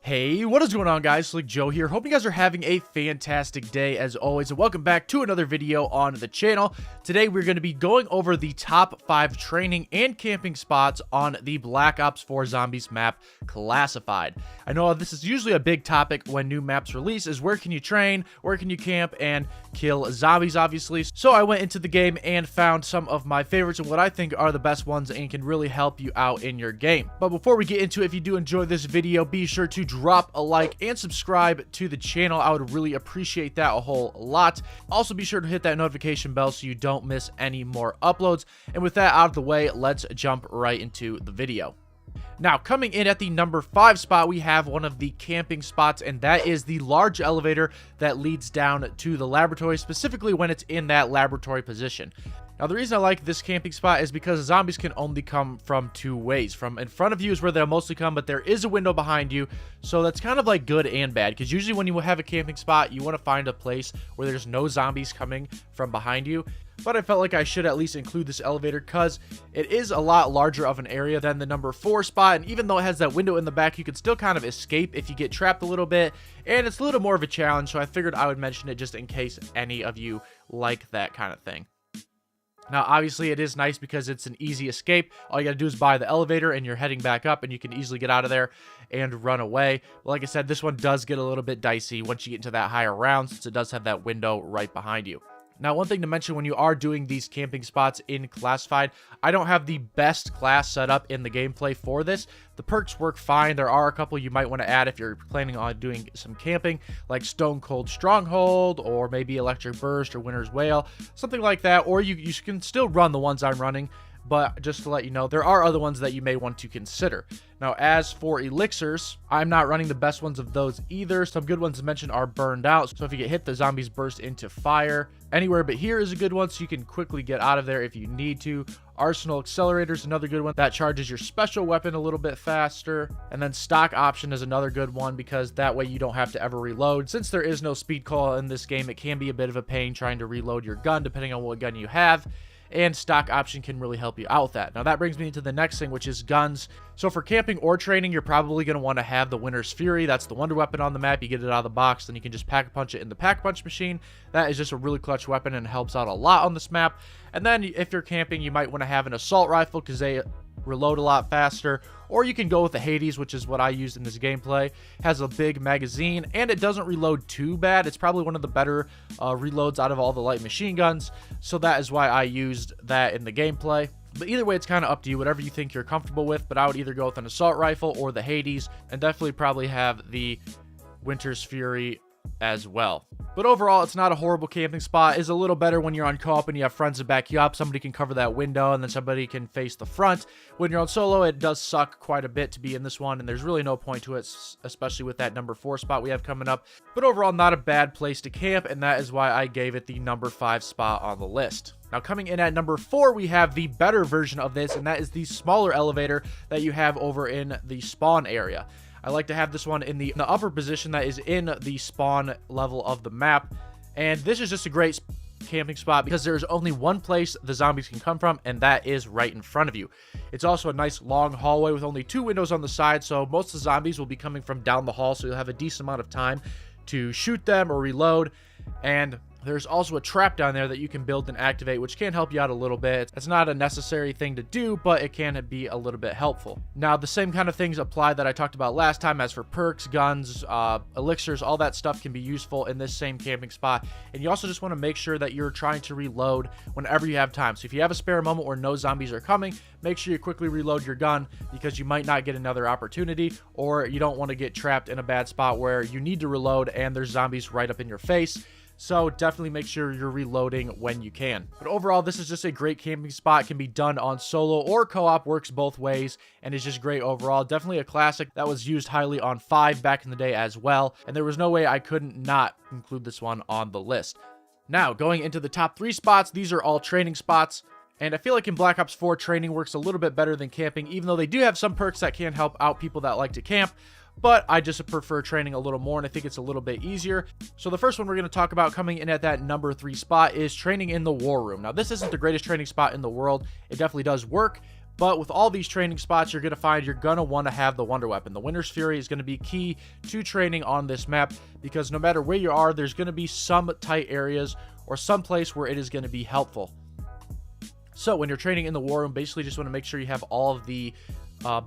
Hey, what is going on, guys? Slick Joe here. Hope you guys are having a fantastic day as always, and welcome back to another video on the channel. Today we're going to be going over the top 5 training and camping spots on the Black Ops 4 Zombies map, Classified. I know this is usually a big topic when new maps release, is where can you train, where can you camp, and kill zombies, obviously. So I went into the game and found some of my favorites and what I think are the best ones and can really help you out in your game. But before we get into it, if you do enjoy this video, be sure to drop a like and subscribe to the channel. I would really appreciate that a whole lot. Also, be sure to hit that notification bell so you don't miss any more uploads. And with that out of the way, let's jump right into the video. Now, coming in at the number 5 spot, we have one of the camping spots, and that is the large elevator that leads down to the laboratory, specifically when it's in that laboratory position. Now, the reason I like this camping spot is because zombies can only come from 2 ways. From in front of you is where they'll mostly come, but there is a window behind you, so that's kind of like good and bad, because usually when you have a camping spot, you want to find a place where there's no zombies coming from behind you. But I felt like I should at least include this elevator because it is a lot larger of an area than the number 4 spot, and even though it has that window in the back, you can still kind of escape if you get trapped a little bit, and it's a little more of a challenge, so I figured I would mention it just in case any of you like that kind of thing. Now, obviously, it is nice because it's an easy escape. All you got to do is buy the elevator, and you're heading back up, and you can easily get out of there and run away. But like I said, this one does get a little bit dicey once you get into that higher round, since it does have that window right behind you. Now, one thing to mention when you are doing these camping spots in Classified, I don't have the best class set up in the gameplay for this. The perks work fine. There are a couple you might want to add if you're planning on doing some camping, like Stone Cold Stronghold, or maybe Electric Burst or Winter's Wail, something like that. Or you can still run the ones I'm running, but just to let you know, there are other ones that you may want to consider. Now, as for elixirs, I'm not running the best ones of those either. Some good ones to mention are Burned Out, so if you get hit, the zombies burst into fire. Anywhere But Here is a good one, so you can quickly get out of there if you need to. Arsenal Accelerator is another good one that charges your special weapon a little bit faster. And then Stock Option is another good one because that way you don't have to ever reload. Since there is no speed call in this game, it can be a bit of a pain trying to reload your gun depending on what gun you have. And Stock Option can really help you out with that. Now, that brings me into the next thing, which is guns. So for camping or training, you're probably going to want to have the Winter's Fury. That's the wonder weapon on the map. You get it out of the box, then you can just pack-a-punch it in the pack-a-punch machine. That is just a really clutch weapon and helps out a lot on this map. And then if you're camping, you might want to have an assault rifle because they reload a lot faster, or you can go with the Hades, which is what I used in this gameplay. Has a big magazine, and it doesn't reload too bad. It's probably one of the better reloads out of all the light machine guns, so that is why I used that in the gameplay. But either way, it's kind of up to you, whatever you think you're comfortable with, but I would either go with an assault rifle or the Hades, and definitely probably have the Winter's Fury as well. But overall, it's not a horrible camping spot. It's a little better when you're on co-op and you have friends to back you up. Somebody can cover that window and then somebody can face the front. When you're on solo, it does suck quite a bit to be in this one, and there's really no point to it, especially with that number 4 spot we have coming up. But overall, not a bad place to camp, and that is why I gave it the number 5 spot on the list. Now, coming in at number 4, we have the better version of this, and that is the smaller elevator that you have over in the spawn area. I like to have this one in the upper position that is in the spawn level of the map. And this is just a great camping spot because there's only one place the zombies can come from, and that is right in front of you. It's also a nice long hallway with only 2 windows on the side, so most of the zombies will be coming from down the hall, so you'll have a decent amount of time to shoot them or reload. And there's also a trap down there that you can build and activate, which can help you out a little bit. It's not a necessary thing to do, but it can be a little bit helpful. Now, the same kind of things apply that I talked about last time. As for perks, guns, elixirs, all that stuff can be useful in this same camping spot. And you also just want to make sure that you're trying to reload whenever you have time. So if you have a spare moment where no zombies are coming, make sure you quickly reload your gun because you might not get another opportunity, or you don't want to get trapped in a bad spot where you need to reload and there's zombies right up in your face. So definitely make sure you're reloading when you can. But overall, this is just a great camping spot. It can be done on solo or co-op, works both ways, and is just great overall. Definitely a classic that was used highly on 5 back in the day as well, and there was no way I couldn't not include this one on the list. Now, going into the top 3 spots, these are all training spots. And I feel like in Black Ops 4, training works a little bit better than camping, even though they do have some perks that can help out people that like to camp. But I just prefer training a little more, and I think it's a little bit easier. So the first one we're going to talk about coming in at that number 3 spot is training in the War Room. Now, this isn't the greatest training spot in the world. It definitely does work, But with all these training spots, you're going to find you're going to want to have the Wonder Weapon. The Winter's Fury is going to be key to training on this map, because no matter where you are, there's going to be some tight areas or some place where it is going to be helpful. So when you're training in the war room, basically just want to make sure you have all of the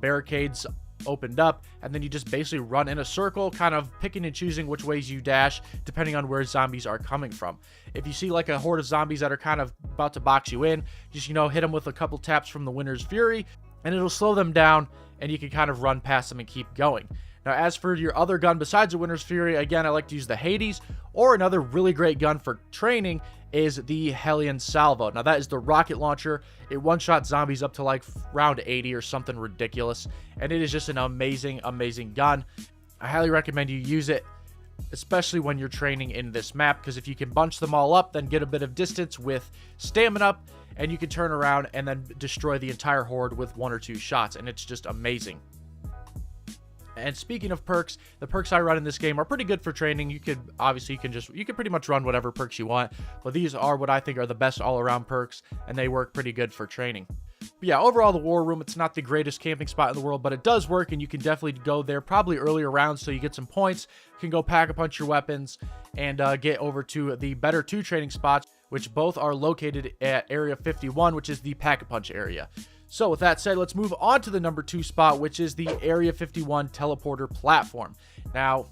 barricades opened up, and then you just basically run in a circle, kind of picking and choosing which ways you dash depending on where zombies are coming from. If you see like a horde of zombies that are kind of about to box you in, just, you know, hit them with a couple taps from the Winter's Fury and it'll slow them down, and you can kind of run past them and keep going. Now, as for your other gun besides the Winter's Fury, again, I like to use the Hades, or another really great gun for training is the Hellion Salvo. Now, that is the rocket launcher. It one-shot zombies up to like round 80 or something ridiculous, and it is just an amazing, amazing gun. I highly recommend you use it, especially when you're training in this map, because if you can bunch them all up, then get a bit of distance with stamina, and you can turn around and then destroy the entire horde with 1 or 2 shots, and it's just amazing. And speaking of perks, the perks I run in this game are pretty good for training. You could obviously you can pretty much run whatever perks you want, but these are what I think are the best all-around perks, and they work pretty good for training. But yeah, overall, the war room, it's not the greatest camping spot in the world, but it does work, and you can definitely go there probably earlier rounds so you get some points. You can go pack a punch your weapons and get over to the better 2 training spots, which both are located at Area 51, which is the pack-a-punch area. So with that said, let's move on to the number 2 spot, which is the Area 51 teleporter platform. Now,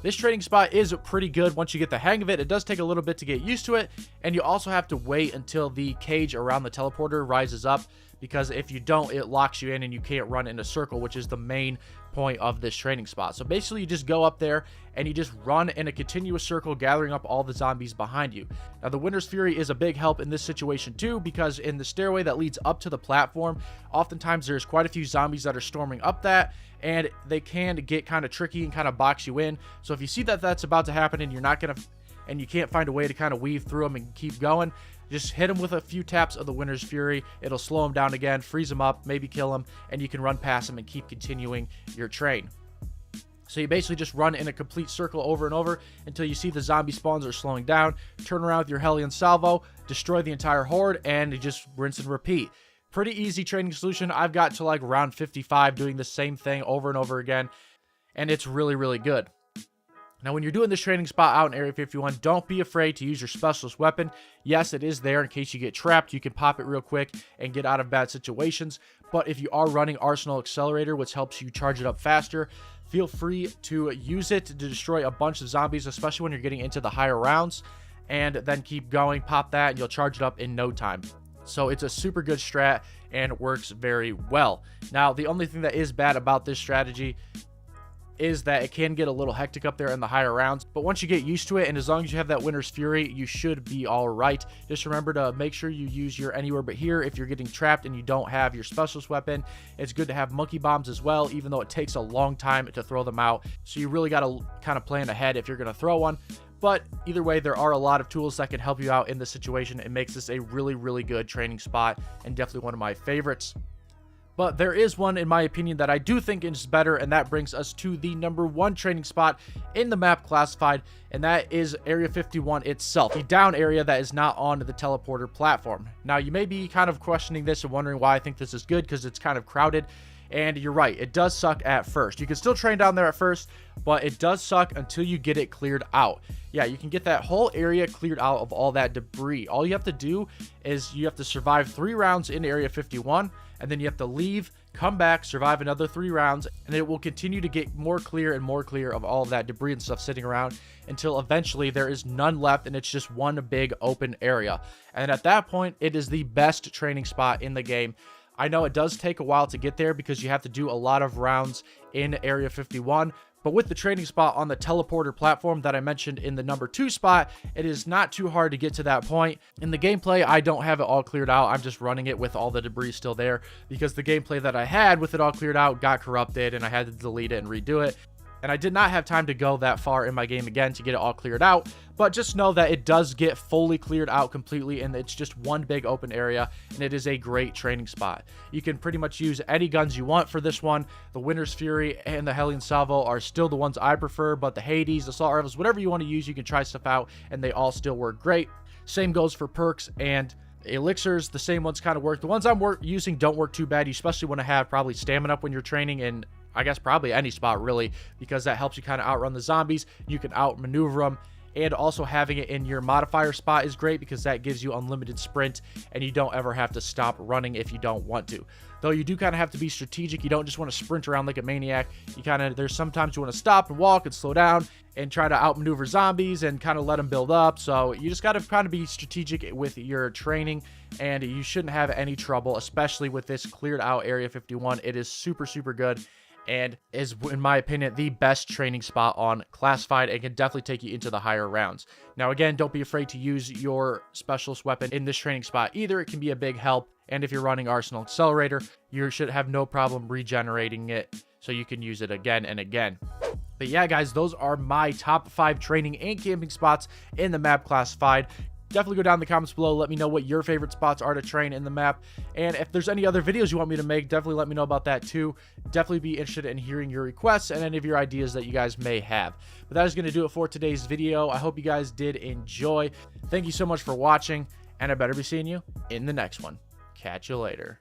this training spot is pretty good once you get the hang of it. It does take a little bit to get used to it, and you also have to wait until the cage around the teleporter rises up, because if you don't, it locks you in and you can't run in a circle, which is the main point of this training spot. So basically, you just go up there and you just run in a continuous circle, gathering up all the zombies behind you. Now, the Winter's Fury is a big help in this situation too, because in the stairway that leads up to the platform, oftentimes there's quite a few zombies that are storming up that, and they can get kind of tricky and kind of box you in. So if you see that that's about to happen and you can't find a way to kind of weave through them and keep going, just hit him with a few taps of the Winter's Fury. It'll slow him down again, freeze him up, maybe kill him, and you can run past him and keep continuing your train. So you basically just run in a complete circle over and over until you see the zombie spawns are slowing down, turn around with your Hellion Salvo, destroy the entire horde, and you just rinse and repeat. Pretty easy training solution. I've got to like round 55 doing the same thing over and over again, and it's really, really good. Now, when you're doing this training spot out in Area 51, don't be afraid to use your specialist weapon. Yes, it is there in case you get trapped. You can pop it real quick and get out of bad situations. But if you are running Arsenal Accelerator, which helps you charge it up faster, feel free to use it to destroy a bunch of zombies, especially when you're getting into the higher rounds. And then keep going, pop that, and you'll charge it up in no time. So it's a super good strat and works very well. Now, the only thing that is bad about this strategy is that it can get a little hectic up there in the higher rounds, but once you get used to it, and as long as you have that Winter's Fury, you should be all right. Just remember to make sure you use your anywhere but here if you're getting trapped and you don't have your specialist weapon. It's good to have monkey bombs as well, even though it takes a long time to throw them out, so you really got to kind of plan ahead if you're going to throw one. But either way, there are a lot of tools that can help you out in this situation. It makes this a really, really good training spot, and definitely one of my favorites. But there is one, in my opinion, that I do think is better, and that brings us to the number 1 training spot in the map classified, and that is Area 51 itself, the down area that is not on the teleporter platform. Now, you may be kind of questioning this and wondering why I think this is good, because it's kind of crowded, and you're right, it does suck at first. You can still train down there at first, but it does suck until you get it cleared out. Yeah, you can get that whole area cleared out of all that debris. All you have to do is you have to survive 3 rounds in Area 51, and then you have to leave, come back, survive another 3 rounds, and it will continue to get more clear and more clear of all of that debris and stuff sitting around until eventually there is none left and it's just one big open area. And at that point, it is the best training spot in the game. I know it does take a while to get there because you have to do a lot of rounds in Area 51, but with the training spot on the teleporter platform that I mentioned in the number 2 spot, it is not too hard to get to that point. In the gameplay, I don't have it all cleared out. I'm just running it with all the debris still there because the gameplay that I had with it all cleared out got corrupted and I had to delete it and redo it. And I did not have time to go that far in my game again to get it all cleared out, but just know that it does get fully cleared out completely, and it's just one big open area, and it is a great training spot. You can pretty much use any guns you want for this one. The Winter's Fury and the Hellion Salvo are still the ones I prefer, but the Hades, the Assault Rifles, whatever you want to use, you can try stuff out, and they all still work great. Same goes for perks and Elixirs, the same ones kind of work. The ones I'm using don't work too bad. You especially want to have probably stamina up when you're training, and I guess probably any spot really, because that helps you kind of outrun the zombies. You can outmaneuver them. And also having it in your modifier spot is great because that gives you unlimited sprint and you don't ever have to stop running if you don't want to. Though you do kind of have to be strategic. You don't just want to sprint around like a maniac. There's sometimes you want to stop and walk and slow down and try to outmaneuver zombies and kind of let them build up. So you just got to kind of be strategic with your training, and you shouldn't have any trouble, especially with this cleared out Area 51. It is super, super good, and is, in my opinion, the best training spot on Classified, and can definitely take you into the higher rounds. Now, again, don't be afraid to use your specialist weapon in this training spot either. It can be a big help, and if you're running Arsenal Accelerator, you should have no problem regenerating it, so you can use it again and again. But yeah, guys, those are my top 5 training and camping spots in the map Classified. Definitely go down in the comments below. Let me know what your favorite spots are to train in the map. And if there's any other videos you want me to make, definitely let me know about that too. Definitely be interested in hearing your requests and any of your ideas that you guys may have. But that is going to do it for today's video. I hope you guys did enjoy. Thank you so much for watching, and I better be seeing you in the next one. Catch you later.